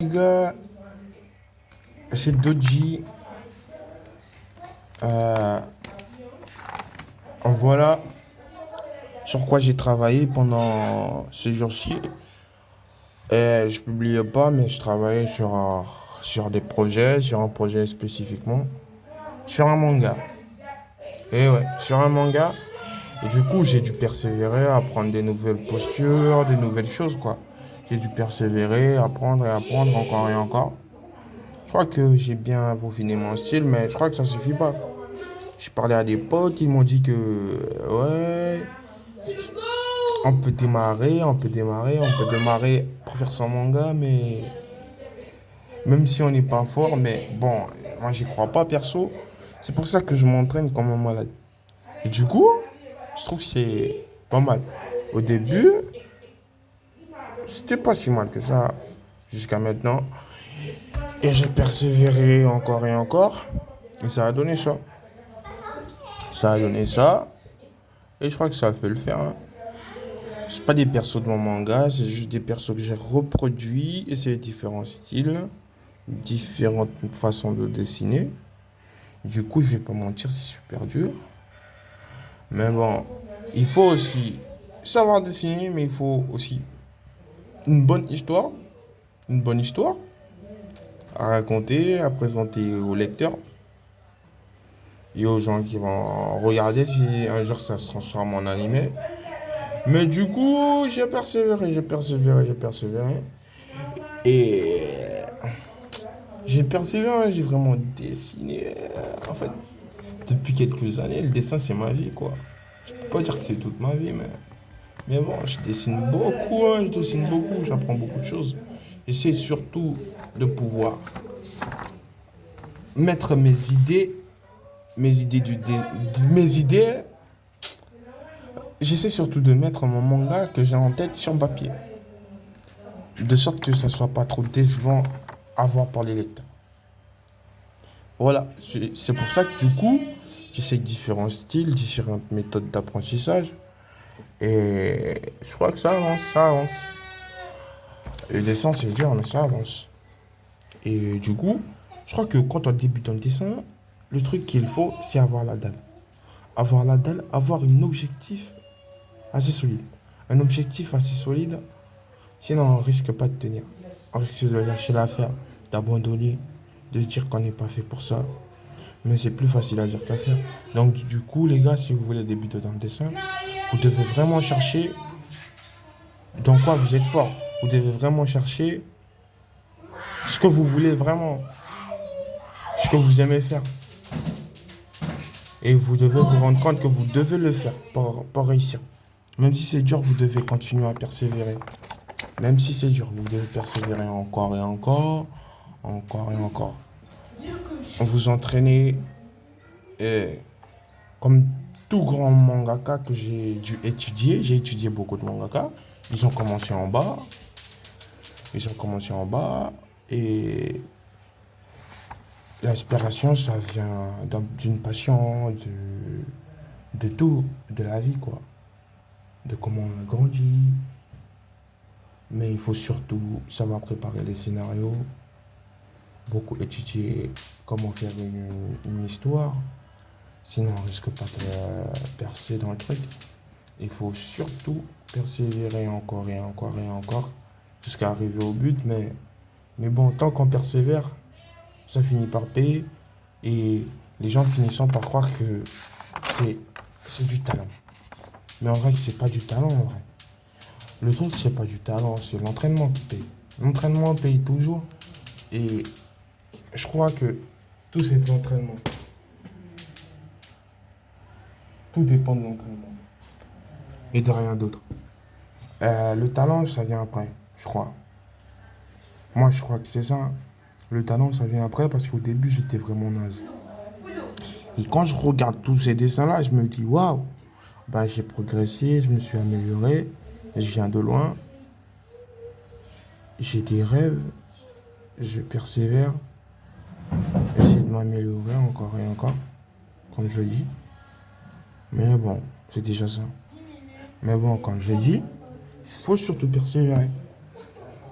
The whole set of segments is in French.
Les gars, chez Doji, euh, voilà sur quoi j'ai travaillé pendant ces jours-ci. Et je publie pas, mais je travaillais sur des projets, sur un projet spécifiquement, sur un manga. Et ouais, sur un manga. Et du coup, j'ai dû persévérer, apprendre des nouvelles postures, des nouvelles choses, quoi. J'ai dû persévérer, apprendre et apprendre encore et encore. Je crois que j'ai bien peaufiné mon style, mais je crois que ça suffit pas. J'ai parlé à des potes, ils m'ont dit que ouais, on peut démarrer pour faire son manga, mais même si on n'est pas fort, mais bon, moi j'y crois pas perso. C'est pour ça que je m'entraîne comme un malade. Et du coup, je trouve que c'est pas mal. Au début, c'était pas si mal que ça jusqu'à maintenant. Et j'ai persévéré encore et encore. Et ça a donné ça. Ça a donné ça. Et je crois que ça peut le faire, hein. C'est pas des persos de mon manga, c'est juste des persos que j'ai reproduits et c'est différents styles, différentes façons de dessiner. Du coup, je vais pas mentir, c'est super dur. Mais bon, il faut aussi savoir dessiner, mais il faut aussi une bonne histoire, une bonne histoire à raconter, à présenter aux lecteurs et aux gens qui vont regarder si un jour ça se transforme en animé. Mais du coup, j'ai persévéré, j'ai persévéré, j'ai persévéré. Et j'ai persévéré, j'ai vraiment dessiné. En fait, depuis quelques années, le dessin, c'est ma vie, quoi. Je peux pas dire que c'est toute ma vie, mais bon, je dessine beaucoup, hein, je dessine beaucoup, j'apprends beaucoup de choses. J'essaie surtout de pouvoir mettre mes idées, j'essaie surtout de mettre mon manga que j'ai en tête sur papier. De sorte que ça soit pas trop décevant à voir par les lecteurs. Voilà, c'est pour ça que du coup, j'essaie différents styles, différentes méthodes d'apprentissage. Et je crois que ça avance, ça avance. Le dessin, c'est dur, mais ça avance. Et du coup, je crois que quand on débute dans le dessin, le truc qu'il faut, c'est avoir la dalle. Avoir la dalle, avoir un objectif assez solide. Un objectif assez solide, sinon on risque pas de tenir. On risque de lâcher l'affaire, d'abandonner, de se dire qu'on n'est pas fait pour ça. Mais c'est plus facile à dire qu'à faire. Donc du coup, les gars, si vous voulez débuter dans le dessin, vous devez vraiment chercher dans quoi vous êtes fort. Vous devez vraiment chercher ce que vous voulez vraiment, ce que vous aimez faire. Et vous devez vous rendre compte que vous devez le faire pour réussir. Même si c'est dur, vous devez continuer à persévérer. Même si c'est dur, vous devez persévérer encore et encore, encore et encore. Vous entraînez et comme tout grand mangaka que j'ai étudié beaucoup de mangaka. Ils ont commencé en bas, ils ont commencé en bas, et l'inspiration, ça vient d'une passion, de tout, de la vie, quoi. De comment on a grandi. Mais il faut surtout savoir préparer les scénarios, beaucoup étudier comment faire une histoire, sinon on risque pas de percer dans le truc. Il faut surtout persévérer encore et encore et encore jusqu'à arriver au but. Mais bon, tant qu'on persévère, ça finit par payer. Et les gens finissant par croire que c'est, c'est du talent. Mais en vrai, c'est pas du talent en vrai. Le truc, c'est pas du talent, c'est l'entraînement qui paye. L'entraînement paye toujours. Et je crois que tout c'est de l'entraînement. Tout dépend de l'entraînement. Et de rien d'autre. Le talent, ça vient après, je crois. Moi, je crois que c'est ça. Le talent, ça vient après parce qu'au début, j'étais vraiment naze. Et quand je regarde tous ces dessins-là, je me dis, waouh, bah, j'ai progressé, je me suis amélioré, je viens de loin, j'ai des rêves, je persévère, j'essaie de m'améliorer encore et encore, comme je dis. Mais bon, c'est déjà ça. Mais bon, comme je dis, il faut surtout persévérer.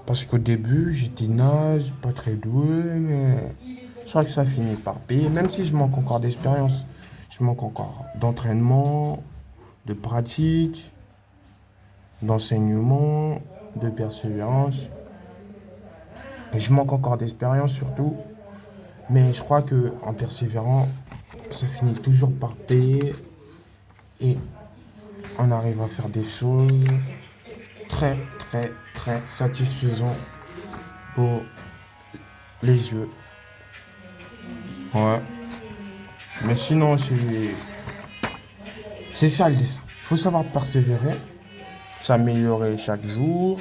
Parce qu'au début, j'étais naze, pas très doué, mais je crois que ça finit par payer. Même si je manque encore d'expérience, je manque encore d'entraînement, de pratique, d'enseignement, de persévérance. Et je manque encore d'expérience surtout, mais je crois que en persévérant, ça finit toujours par payer et on arrive à faire des choses très, très, très satisfaisantes pour les yeux. Ouais. Mais sinon, c'est ça le dessin. Il faut savoir persévérer, s'améliorer chaque jour.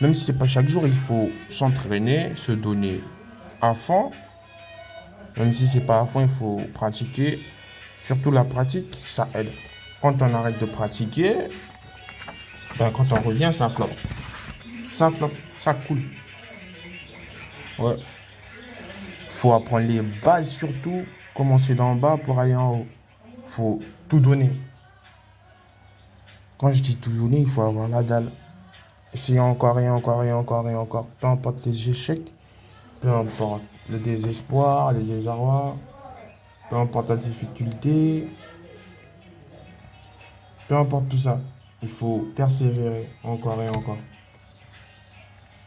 Même si c'est pas chaque jour, il faut s'entraîner, se donner à fond. Même si c'est pas à fond, il faut pratiquer. Surtout la pratique, ça aide. Quand on arrête de pratiquer, ben quand on revient, ça floppe. Ça floppe, ça coule. Ouais. Faut apprendre les bases surtout, commencer d'en bas pour aller en haut. Faut tout donner. Quand je dis tout donner, il faut avoir la dalle. Essayer encore et encore et encore et encore. Peu importe les échecs, peu importe le désespoir, le désarroi, peu importe la difficulté, peu importe tout ça. Il faut persévérer encore et encore.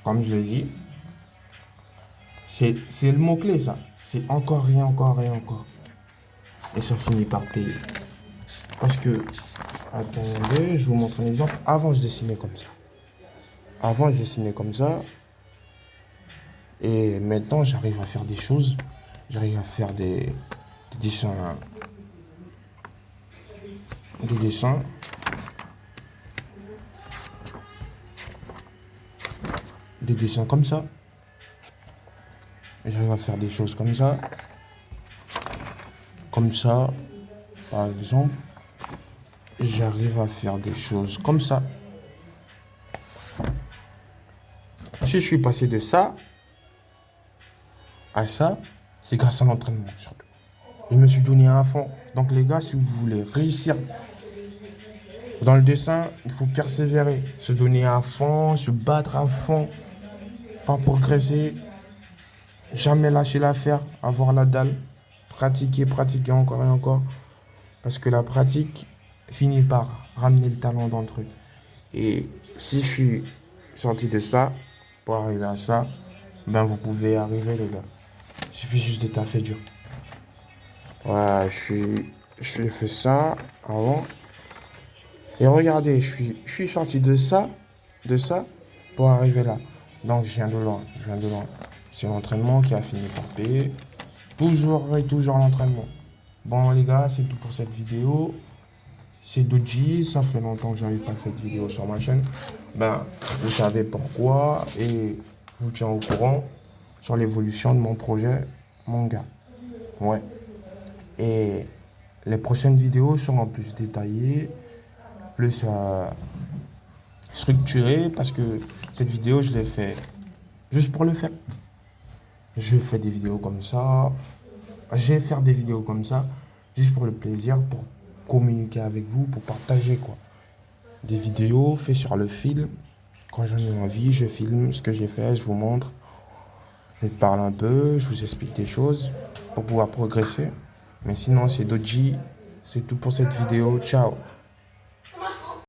Comme je l'ai dit, c'est le mot-clé ça. C'est encore et encore et encore. Et ça finit par payer. Parce que, attendez, je vous montre un exemple. Avant, je dessinais comme ça. Avant, je dessinais comme ça. Et maintenant, j'arrive à faire des choses. J'arrive à faire des dessins. Des dessins. Des dessins comme ça. J'arrive à faire des choses comme ça. Comme ça, par exemple. J'arrive à faire des choses comme ça. Si je suis passé de ça à ça, c'est grâce à l'entraînement surtout. Je me suis donné à fond. Donc les gars, si vous voulez réussir dans le dessin, il faut persévérer, se donner à fond, se battre à fond, pas progresser, jamais lâcher l'affaire, avoir la dalle, pratiquer, pratiquer encore et encore. Parce que la pratique finit par ramener le talent dans le truc. Et si je suis sorti de ça, pour arriver à ça, ben vous pouvez y arriver les gars. Il suffit juste de taffer dur. Ouais, je fait ça avant. Et regardez, je suis sorti de ça, pour arriver là. Donc je viens de loin, je viens de loin. C'est l'entraînement qui a fini par payer. Toujours et toujours l'entraînement. Bon les gars, c'est tout pour cette vidéo. C'est Doji, ça fait longtemps que j'avais pas fait de vidéo sur ma chaîne. Ben, vous savez pourquoi et je vous tiens au courant sur l'évolution de mon projet manga. Ouais. Et les prochaines vidéos seront plus détaillées, plus structurées, parce que cette vidéo, je l'ai fait juste pour le faire. Je fais des vidéos comme ça. Je vais faire des vidéos comme ça, juste pour le plaisir, pour communiquer avec vous, pour partager quoi. Des vidéos faites sur le film. Quand j'en ai envie, je filme ce que j'ai fait, je vous montre. Je te parle un peu, je vous explique des choses pour pouvoir progresser. Mais sinon, c'est Doji. C'est tout pour cette vidéo. Ciao.